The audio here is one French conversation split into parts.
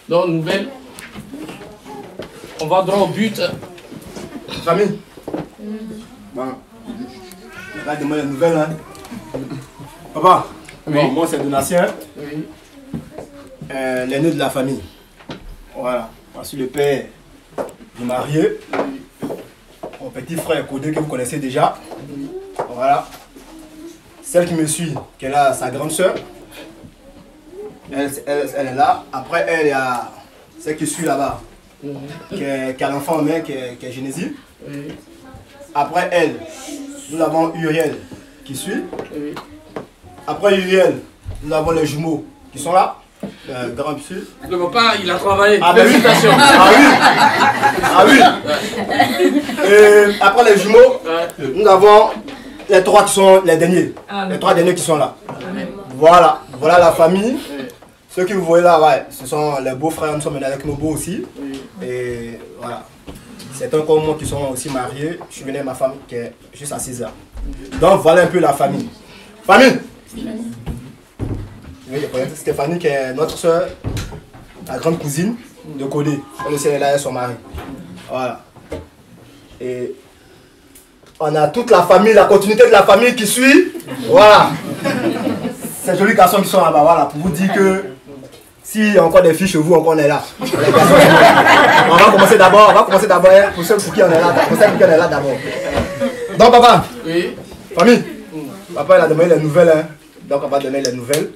Donc, nouvelle. On va droit au but. Famille. Bon. On va demander la nouvelle. Hein. Papa. Oui. Bon, moi, c'est Donatien. Oui. L'aîné de la famille. Voilà. Moi, je suis le père du marié. Mon petit frère Codé que vous connaissez déjà. Voilà. Celle qui me suit, qui est là, sa grande soeur. Elle est là. Après, elle, il y a celle qui suit là-bas. Qui a l'enfant en main, qui est Génésis. Oui. Après elle, nous avons Uriel qui suit. Oui. Après Uriel, nous avons les jumeaux qui sont là. Grand psy. Le papa, il a travaillé. Ah ben oui. Ah oui. Et après les jumeaux, nous avons les trois qui sont les derniers. Les trois derniers qui sont là. Voilà. Voilà la famille. Ceux que vous voyez là, ouais, ce sont les beaux-frères, nous sommes avec nos beaux aussi. Et voilà. C'est un comme moi qui sont aussi mariés. Je suis venu avec ma femme qui est juste assise là. Donc voilà un peu la famille. Famille! Oui, Stéphanie qui est notre soeur, la grande cousine de Codé. Elle aussi est là avec son mari. Voilà. Et on a toute la famille, la continuité de la famille qui suit. Voilà. Ces jolis garçons qui sont là-bas, voilà, pour vous dire que s'il y a encore des filles chez vous, encore on est là. Les garçons, on va commencer d'abord, hein, pour ceux pour qui on est là, pour ceux pour qui on est là d'abord. Donc papa, Oui. famille, papa il a demandé les nouvelles, hein. Donc on va donner les nouvelles.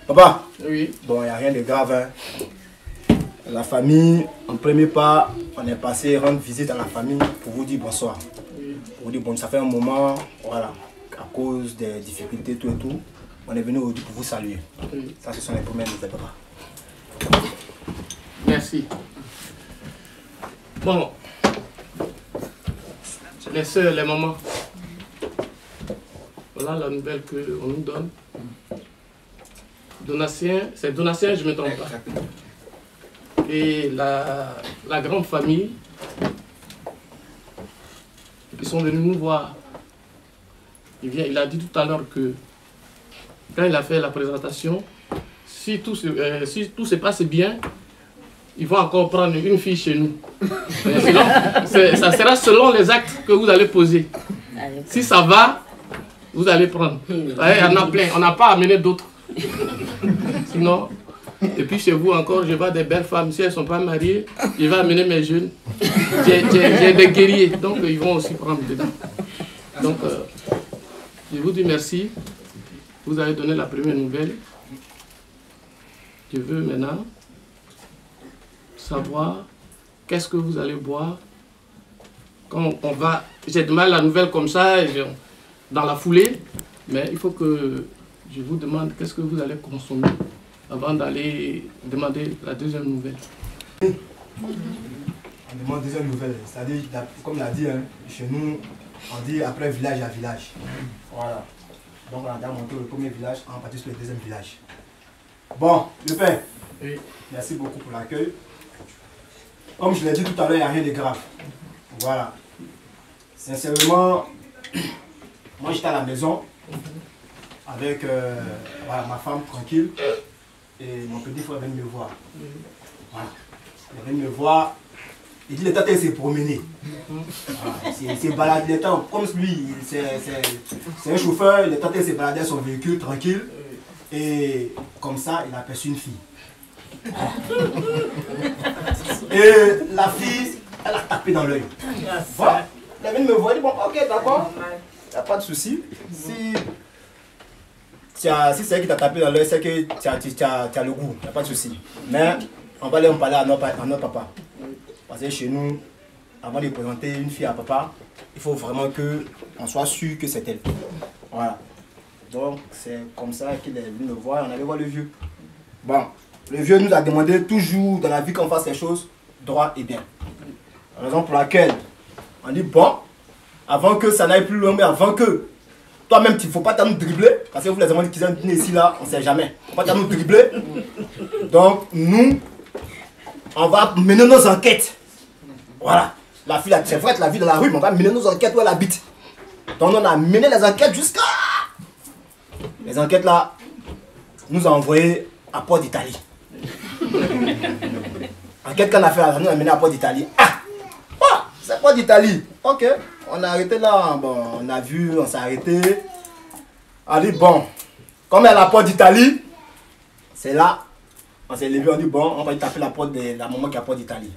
Papa, Oui. bon, il n'y a rien de grave. Hein. La famille, en premier pas, on est passé rendre visite à la famille pour vous dire bonsoir. Pour vous dire bon, ça fait un moment, voilà, à cause des difficultés, tout et tout, on est venu aujourd'hui pour vous saluer. Oui. Ça, ce sont les premières nouvelles, papa. Merci. Bon. Les soeurs, les mamans. Voilà la nouvelle qu'on nous donne. Donatien, c'est Donatien, je ne me trompe pas. Et la grande famille qui sont venus nous voir. Il a dit tout à l'heure que quand il a fait la présentation, si tout se passe bien, ils vont encore prendre une fille chez nous. Sinon, ça sera selon les actes que vous allez poser. Si ça va, vous allez prendre. Il y en a plein, on n'a pas amené d'autres. Sinon, et puis chez vous encore, je vois des belles femmes. Si elles ne sont pas mariées, je vais amener mes jeunes. J'ai des guerriers, donc ils vont aussi prendre dedans. Donc, je vous dis merci. Vous avez donné la première nouvelle. Je veux maintenant savoir qu'est-ce que vous allez boire. Quand on va, j'ai demandé la nouvelle comme ça, dans la foulée, mais il faut que je vous demande qu'est-ce que vous allez consommer avant d'aller demander la deuxième nouvelle. On demande deuxième nouvelle, c'est-à-dire, comme l'a dit, hein, chez nous, on dit après village à village. Voilà. Donc on a déjà monté le premier village, on partit sur le deuxième village. Bon, le père, Oui. merci beaucoup pour l'accueil. Comme je l'ai dit tout à l'heure, il n'y a rien de grave. Voilà. Sincèrement, moi j'étais à la maison avec voilà, ma femme tranquille et mon petit frère vient me voir. Voilà. Il vient me voir. Il dit le temps il s'est promené. Voilà. Il s'est baladé le temps. Comme lui, c'est un chauffeur, le temps il s'est baladé à son véhicule tranquille. Et comme ça, il a aperçu une fille. Et la fille, elle a tapé dans l'œil. Voilà. Elle vient de me voir, elle dit bon, ok, d'accord, il n'y a pas de souci. Si c'est elle qui t'a tapé dans l'œil, c'est que tu as le goût, il n'y a pas de souci. Mais on va aller en parler à notre papa. Parce que chez nous, avant de présenter une fille à papa, il faut vraiment qu'on soit sûr que c'est elle. Voilà. Donc c'est comme ça qu'il est venu me voir, on allait voir le vieux. Bon, le vieux nous a demandé toujours dans la vie qu'on fasse les choses droit et bien. La raison pour laquelle on dit bon, avant que ça n'aille plus loin, mais avant que toi-même il ne faut pas nous dribbler, parce que vous les amants qui sont ici là, on ne sait jamais. Il ne faut pas nous dribbler. Donc nous, on va mener nos enquêtes. Voilà. La fille, c'est vrai, la vie dans la rue, mais on va mener nos enquêtes où elle habite. Donc on a mené les enquêtes jusqu'à Les enquêtes là nous ont envoyé à Port d'Italie. Enquête qu'on a fait, nous a amené à Port d'Italie. Ah! Oh, c'est Port d'Italie. Ok. On a arrêté là. Bon, on a vu, on s'est arrêté. On a dit bon, comme elle est à Port d'Italie, c'est là. On s'est levé, on dit bon, on va taper la porte de la maman qui est à Port d'Italie.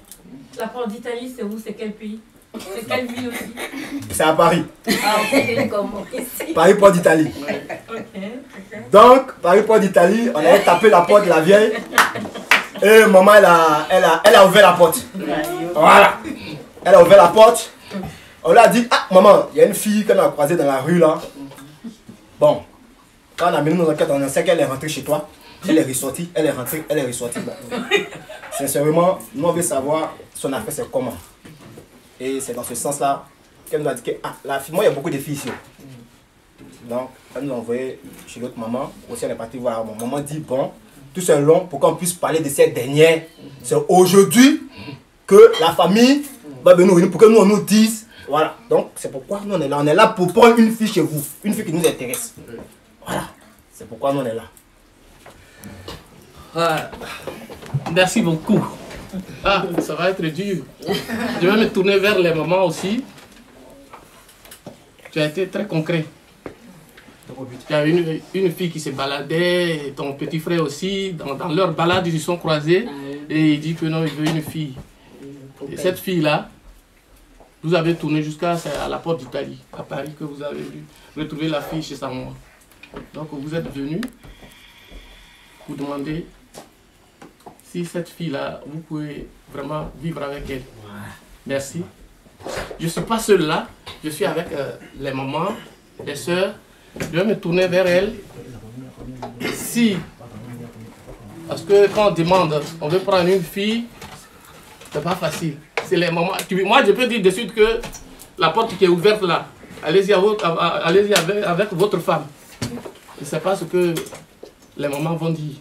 La Porte d'Italie, c'est où? C'est quel pays? C'est quelle ville aussi? C'est à Paris. Ah, c'est comment ici? Paris, Port d'Italie. Ok. Donc, Paris, Port d'Italie, on allait taper la porte de la vieille. Et maman, elle a ouvert la porte. Voilà. Elle a ouvert la porte. On lui a dit, ah maman, il y a une fille qu'on a croisée dans la rue là. Bon, quand on a mené nos enquêtes, on a sait qu'elle est rentrée chez toi. Elle est ressortie, elle est rentrée, elle est ressortie. Bon. Sincèrement, nous on veut savoir son affaire c'est comment. Et c'est dans ce sens-là qu'elle nous a dit que ah, la fille, moi il y a beaucoup de filles ici. Donc, elle nous a envoyé chez l'autre maman. Aussi, elle est partie voir. Mon maman dit bon, tout c'est long pour qu'on puisse parler de cette dernière. C'est aujourd'hui que la famille va venir pour que nous on nous dise. Voilà. Donc, c'est pourquoi nous on est là. On est là pour prendre une fille chez vous. Une fille qui nous intéresse. Voilà. C'est pourquoi nous on est là. Ah, merci beaucoup. Ah, ça va être dur. Je vais me tourner vers les mamans aussi. Tu as été très concret. Il y a une fille qui se baladait, ton petit frère aussi. Dans leur balade, ils se sont croisés. Et il dit que non, il veut une fille. Et cette fille-là, vous avez tourné jusqu'à la Porte d'Italie, à Paris, que vous avez retrouvé la fille chez sa maman. Donc vous êtes venu pour demander si cette fille-là, vous pouvez vraiment vivre avec elle. Merci. Je ne suis pas seul là, je suis avec les mamans, les sœurs. Je vais me tourner vers elles. Si, parce que quand on demande, on veut prendre une fille, c'est pas facile. C'est les mamans. Moi, je peux dire de suite que la porte qui est ouverte là, allez-y avec votre femme. Je ne sais pas ce que les mamans vont dire.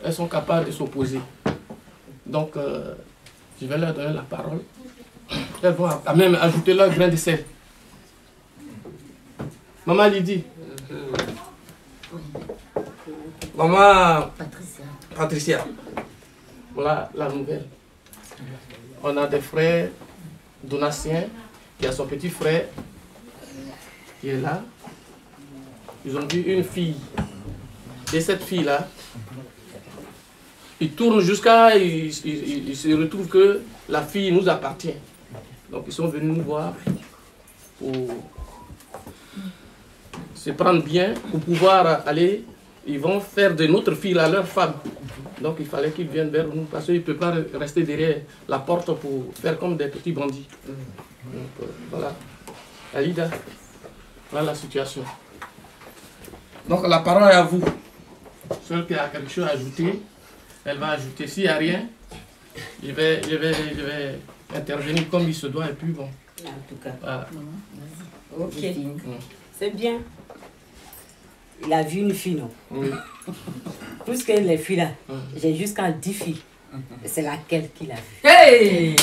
Elles sont capables de s'opposer. Donc, je vais leur donner la parole. Elles vont quand même ajouter leur grain de sel. Maman Lydie. Maman Patricia. Voilà la nouvelle. On a des frères, Donatien, qui a son petit frère, qui est là. Ils ont vu une fille. Et cette fille-là, ils tournent jusqu'à... Ils se retrouvent que la fille nous appartient. Donc ils sont venus nous voir pour se prendre bien, pour pouvoir aller... Ils vont faire de notre fille là, leur femme. Donc il fallait qu'ils viennent vers nous parce qu'ils ne peuvent pas rester derrière la porte pour faire comme des petits bandits. Donc voilà. Alida, voilà la situation. Donc la parole est à vous. Celle qui a quelque chose à ajouter, elle va ajouter. S'il n'y a rien, je vais intervenir comme il se doit et puis bon. En tout cas. Voilà. Ok. C'est bien. Il a vu une fille, non? Oui. Plus que les filles là, j'ai jusqu'à 10 filles. C'est laquelle qu'il a vu? Hey!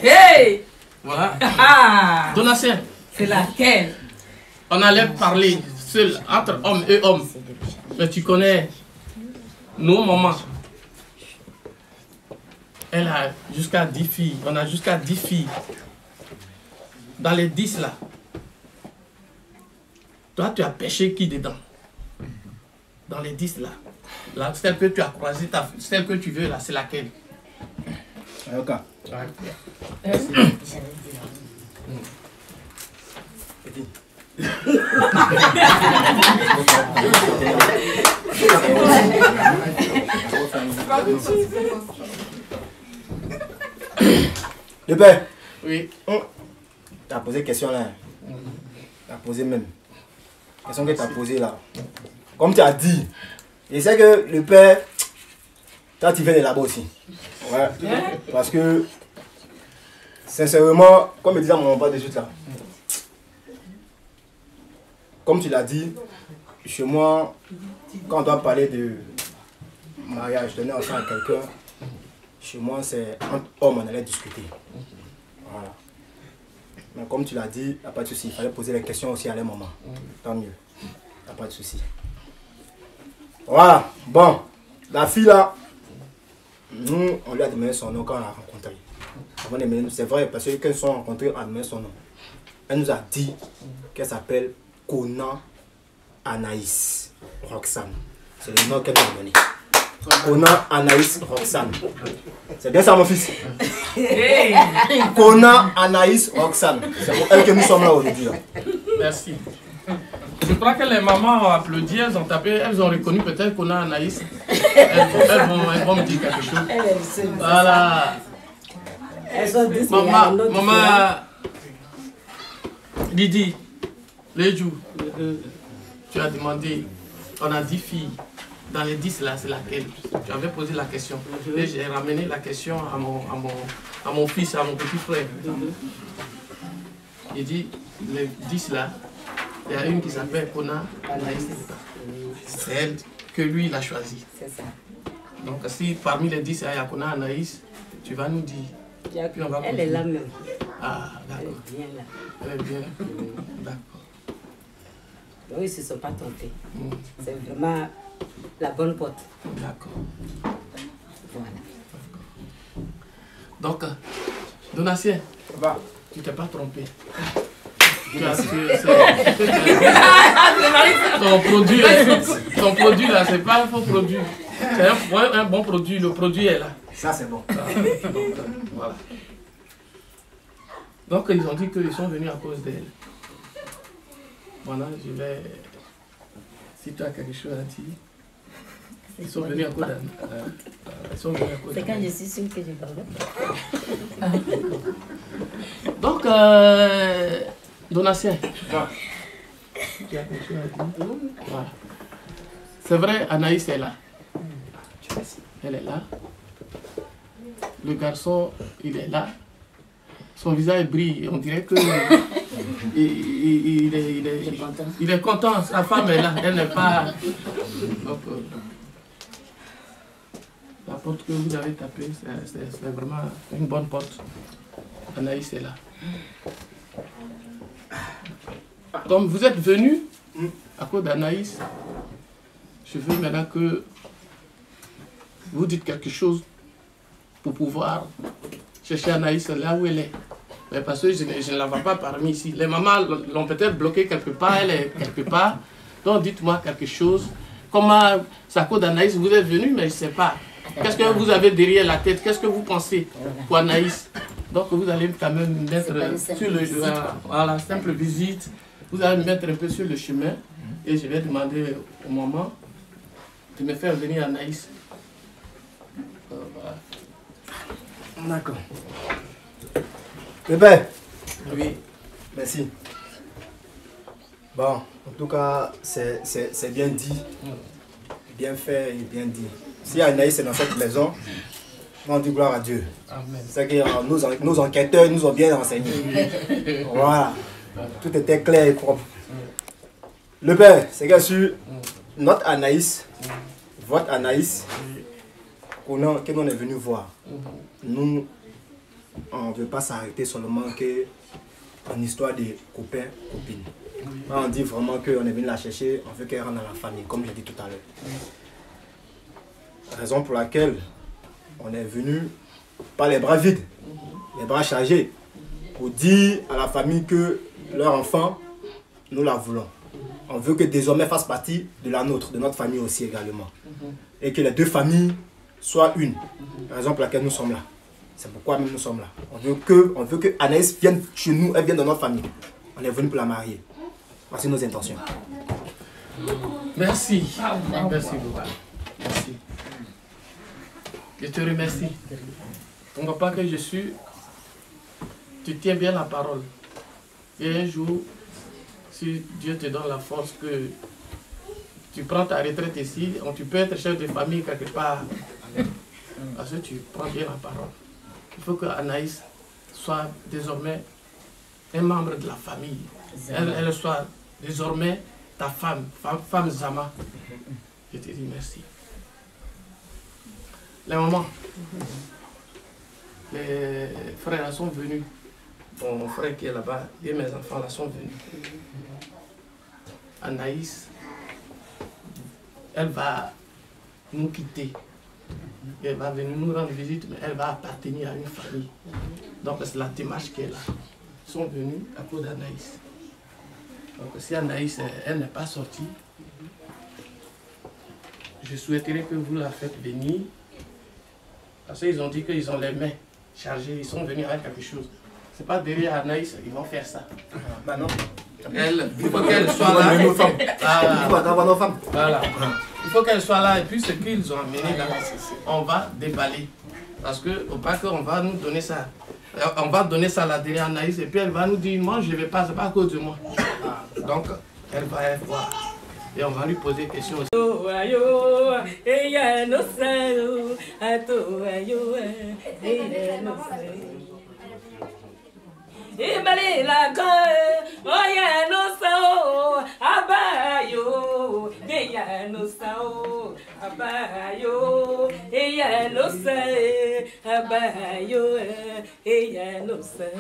Hey! Voilà. Ah! Donatien, C'est laquelle? on allait parler seul entre hommes et hommes. Mais tu connais nos mamans. Elle a jusqu'à 10 filles. On a jusqu'à 10 filles. Dans les 10 là. Toi, tu as pêché qui dedans? Dans les 10 là. Celle que tu as croisée, celle que tu veux là, c'est laquelle? Ok. Le père. Oui. Tu as posé question là. Tu as posé même. Question que tu as posée là. Comme tu as dit, je sais que le père, toi tu viens de là-bas aussi. Ouais. Parce que, sincèrement, comme je disais à mon père de suite là, comme tu l'as dit, chez moi, quand on doit parler de mariage, donner enfant à quelqu'un, chez moi c'est entre hommes on allait discuter. Voilà. Mais comme tu l'as dit, il n'y a pas de souci. Il fallait poser les questions aussi à leur maman. Tant mieux. Il n'y a pas de souci. Voilà. Bon. La fille là, nous, on lui a demandé son nom quand on l'a rencontrée. C'est vrai, parce que quand ils sont rencontrés, on a demandé son nom. Elle nous a dit qu'elle s'appelle Kona Anaïs Roxane. C'est le nom qu'elle nous a donné. Kona Anaïs Roxane. C'est bien ça, mon fils? Kona Anaïs Roxane. C'est pour elle que nous sommes là aujourd'hui. Merci. Je crois que les mamans ont applaudi, elles ont tapé, elles ont reconnu peut-être Kona Anaïs. Elles vont me dire quelque chose. Voilà. Maman Didi, Lejou, tu as demandé, on a 10 filles. Dans les 10 là, c'est laquelle? Tu avais posé la question. Et j'ai ramené la question à mon fils, à mon petit frère. Il dit, les 10 là, il y a une qui s'appelle Kona Anaïs. C'est elle que lui, il a choisi. C'est ça. Donc si parmi les 10, il y a Kona Anaïs, tu vas nous dire. Puis on va Elle est là même. Ah, d'accord. Elle est bien là. Elle est bien. D'accord. Oui, ils ne se sont pas trompés. C'est vraiment la bonne pote. D'accord. Voilà. Donc, Donatien, tu t'es pas trompé. Ton produit là, c'est pas un faux produit. C'est un bon produit. Le produit est là. Ça, c'est bon. Donc, voilà. Donc, ils ont dit qu'ils sont venus à cause d'elle. Voilà, je vais. Si tu as quelque chose à dire. Ils sont venus à cause d'elle. C'est quand je suis sûre que je parle. Donc, Donatien. Tu as quelque chose à dire? Voilà. C'est vrai, Anaïs est là. Elle est là. Le garçon, il est là. Son visage brille. On dirait que il est content. Sa femme est là. Elle n'est pas. Donc, la porte que vous avez tapée, c'est vraiment une bonne porte. Anaïs est là. Comme vous êtes venu à cause d'Anaïs, je veux maintenant que vous dites quelque chose pour pouvoir chercher Anaïs là où elle est. Mais parce que je ne la vois pas parmi ici. Les mamans l'ont peut-être bloquée quelque part, elle est quelque part. Donc dites-moi quelque chose. Comment, c'est à cause d'Anaïs, vous êtes venu, mais je ne sais pas. Qu'est-ce que vous avez derrière la tête? Qu'est-ce que vous pensez pour Anaïs? Donc vous allez quand même mettre sur le voilà, simple visite. Vous allez me mettre un peu sur le chemin. Et je vais demander au maman de me faire venir Anaïs. Voilà. D'accord. Bébé. Oui. Merci. Bon, en tout cas, c'est bien dit, bien fait et bien dit. Si Anaïs est dans cette maison, on dit gloire à Dieu. C'est que nos enquêteurs nous ont bien renseignés. Voilà. Tout était clair et propre. Le père, c'est que sur notre Anaïs, votre Anaïs, que l'on est venu voir, nous, on ne veut pas s'arrêter seulement que en histoire de copains, copines. On dit vraiment qu'on est venu la chercher, on veut qu'elle rentre dans la famille, comme j'ai dit tout à l'heure. Raison pour laquelle on est venu pas les bras vides, les bras chargés, pour dire à la famille que leur enfant, nous la voulons. On veut que désormais fasse partie de la nôtre, de notre famille aussi également. Et que les deux familles soient une. Raison pour laquelle nous sommes là. C'est pourquoi même nous sommes là. On veut que Anaïs vienne chez nous, elle vienne dans notre famille. On est venu pour la marier. Voici nos intentions. Merci. Merci beaucoup. Merci. Je te remercie. Ton papa que je suis, tu tiens bien la parole. Et un jour, si Dieu te donne la force que tu prends ta retraite ici, tu peux être chef de famille quelque part. Parce que tu prends bien la parole. Il faut que Anaïs soit désormais un membre de la famille. Elle soit désormais ta femme Zama. Je te dis merci. Les mamans, les frères sont venus mon frère qui est là-bas et mes enfants là sont venus. Anaïs, elle va nous quitter. Elle va venir nous rendre visite, mais elle va appartenir à une famille. Donc c'est la démarche qui est là. Ils sont venus à cause d'Anaïs. Donc si Anaïs, elle n'est pas sortie, je souhaiterais que vous la faites venir. Parce qu'ils ont dit qu'ils ont les mains chargées, ils sont venus avec quelque chose. C'est pas derrière Anaïs, ils vont faire ça. Bah non. Il faut qu'elle soit là. Voilà. Il faut qu'elle soit là et puis ce qu'ils ont amené là, on va déballer. Parce que au pas qu'on va nous donner ça. On va donner ça là derrière Anaïs et puis elle va nous dire moi je ne vais pas, c'est pas à cause de moi. Donc elle va voir. Et on va lui poser des questions aussi. Ibali la koe, oye no sao, abayo, deya no sao, abayo, eya no sae, abayo, eya no sae.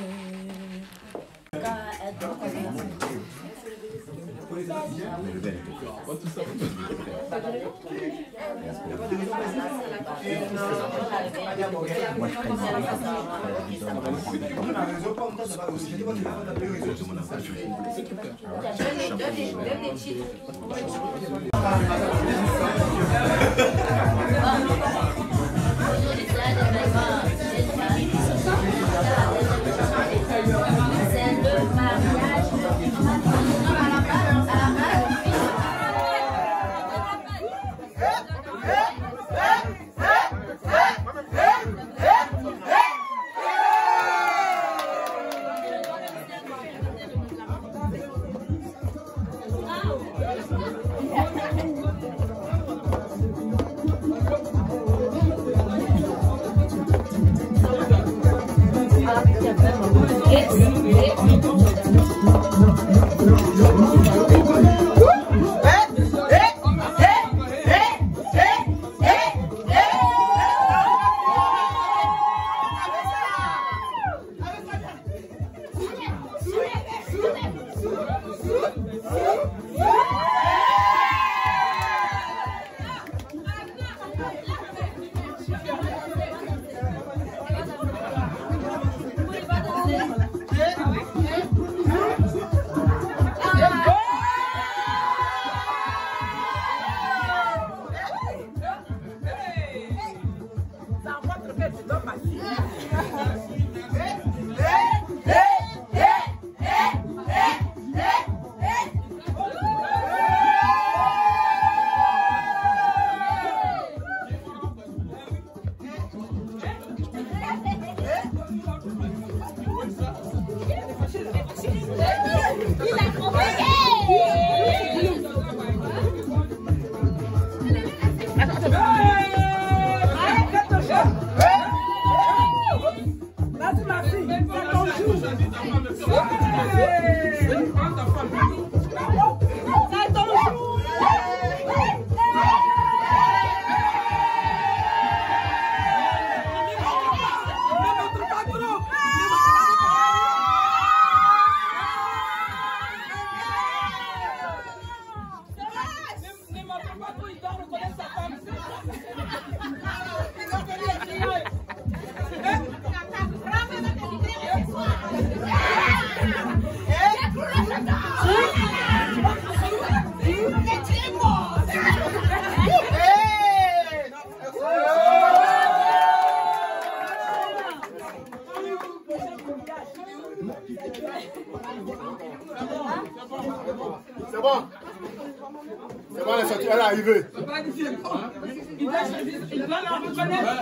C'est bon. C'est bon, elle est arrivée. Il doit la reconnaître.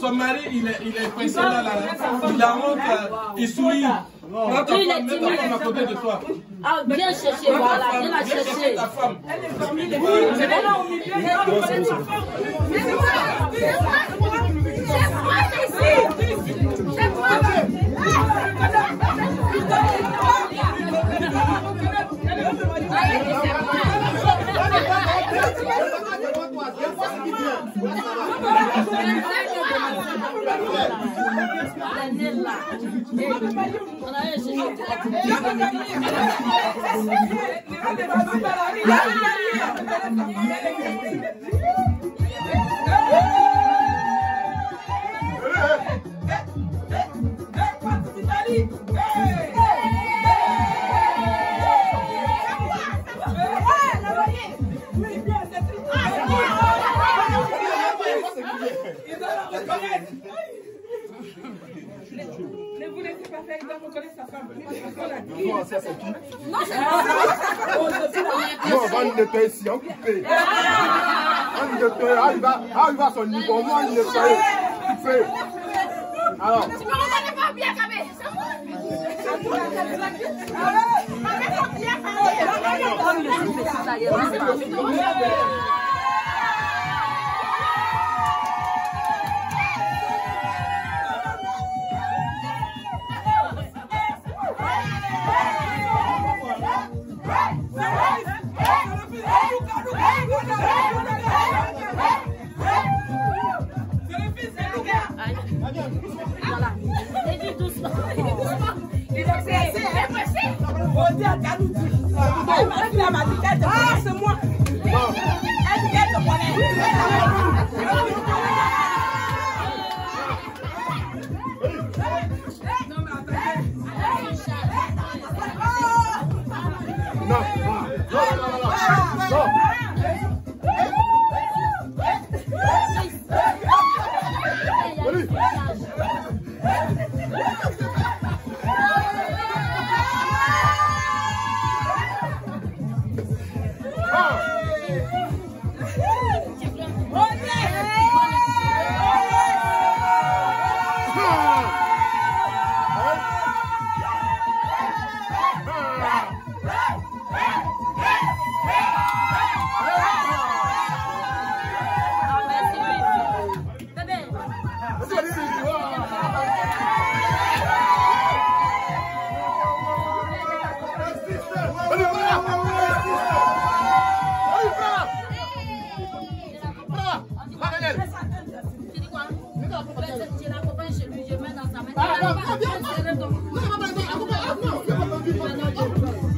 Son mari, il est coincé là, il la montre, il sourit. Prends ta femme, mets ta femme à côté de toi. Ah, bien chercher, voilà, bien la chercher. Ta femme. Elle est parmi les filles. Elle est là au milieu, elle doit reconnaître sa femme. Ne vous laissez pas faire, il doit reconnaître sa femme. Non, ça c'est qui? Non, on va le nettoyer ici, on coupe. On le nettoyer, arrive à son niveau, moi on le nettoyer. Coupé. Alors. Tu me reconnais pas bien, Kabé? C'est moi. Ah, c'est moi.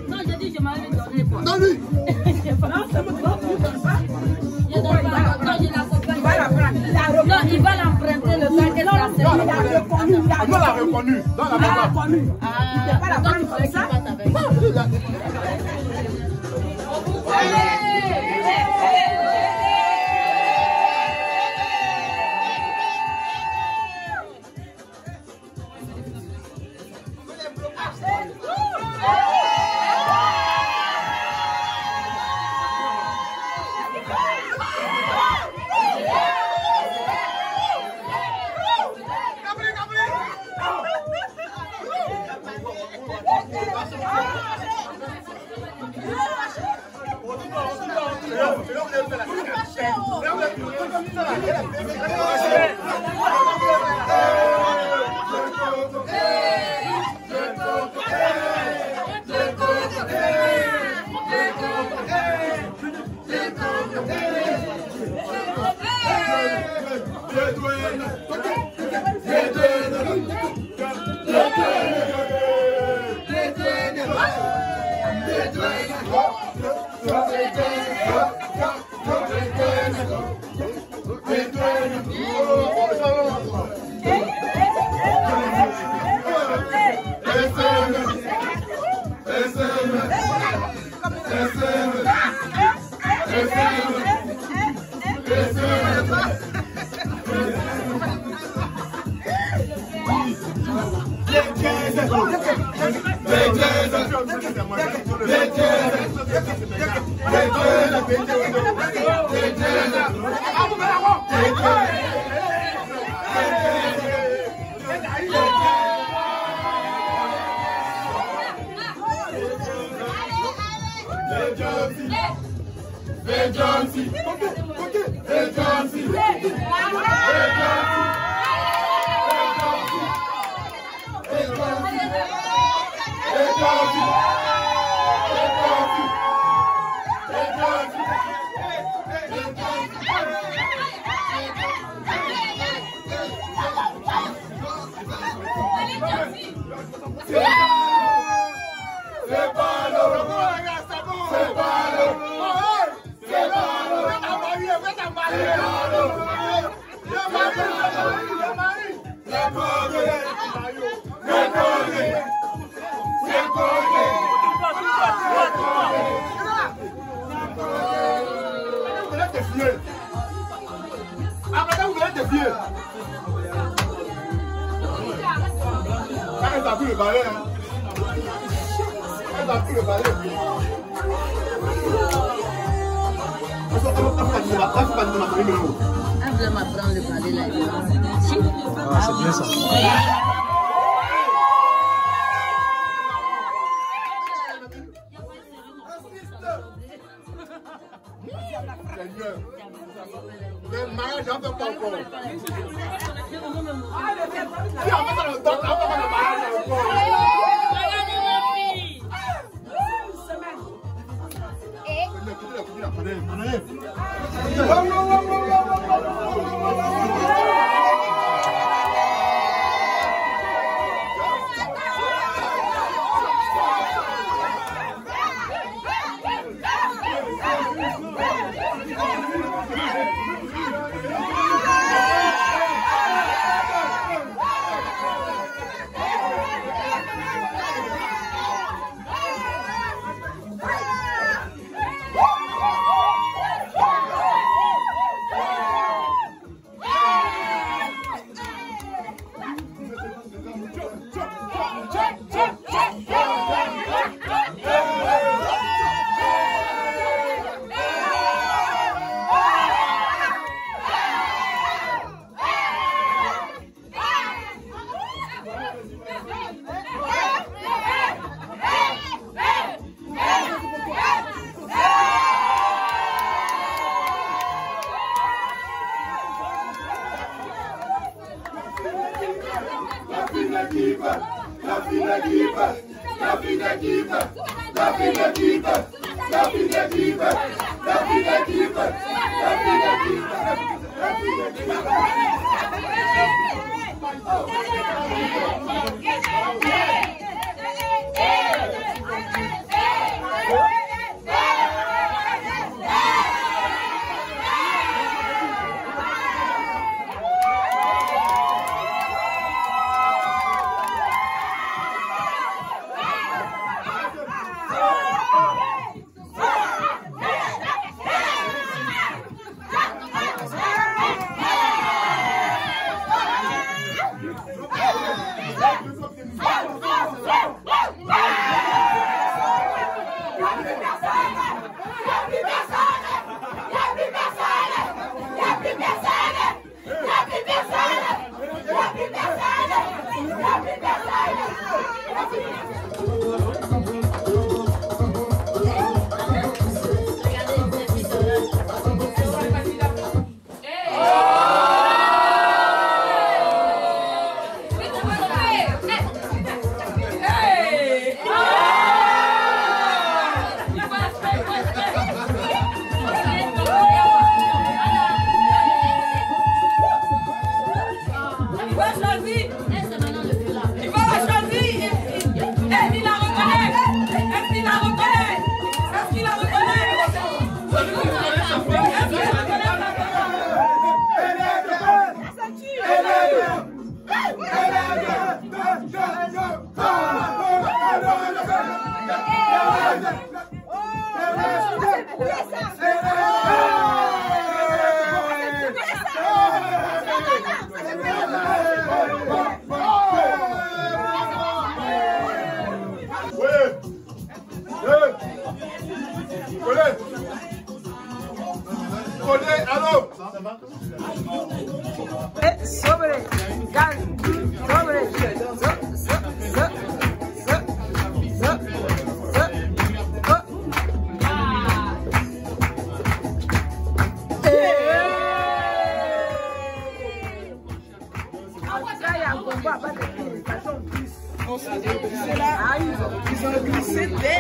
Non, j'ai dit je m'avais donné quoi. Non, lui. Non, il va l'emprunter le paquet de la On l'a reconnu. Dans la reconnu. Il ne pas la prendre comme ça. défier. Après, vous venez défier. Elle a pris le balai. Elle a pris le balai. Elle veut m'apprendre le balai là. Ah, c'est bien ça. Le mariage, j'en fais pas encore. Si on va dans le temps, on va faire le mariage encore.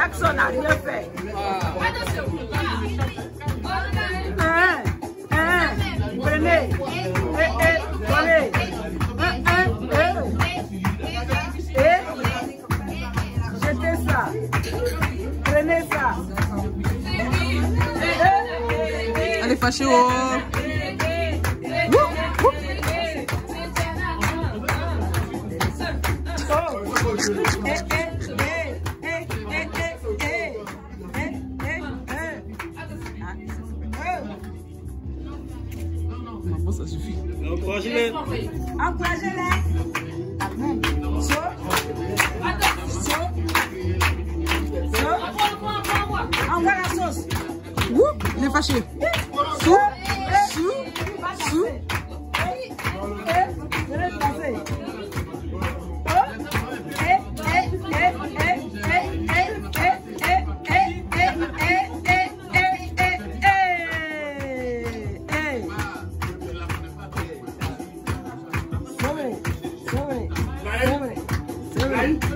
Jackson a rien fait. Prenez. Prenez. Jetez ça. Prenez ça. Allez, fâchez oh. enfants, ça suffit. Encouragez-les. Encouragez-les. Envoie la sauce. Ouh, il est fâché. Sous. Sobre.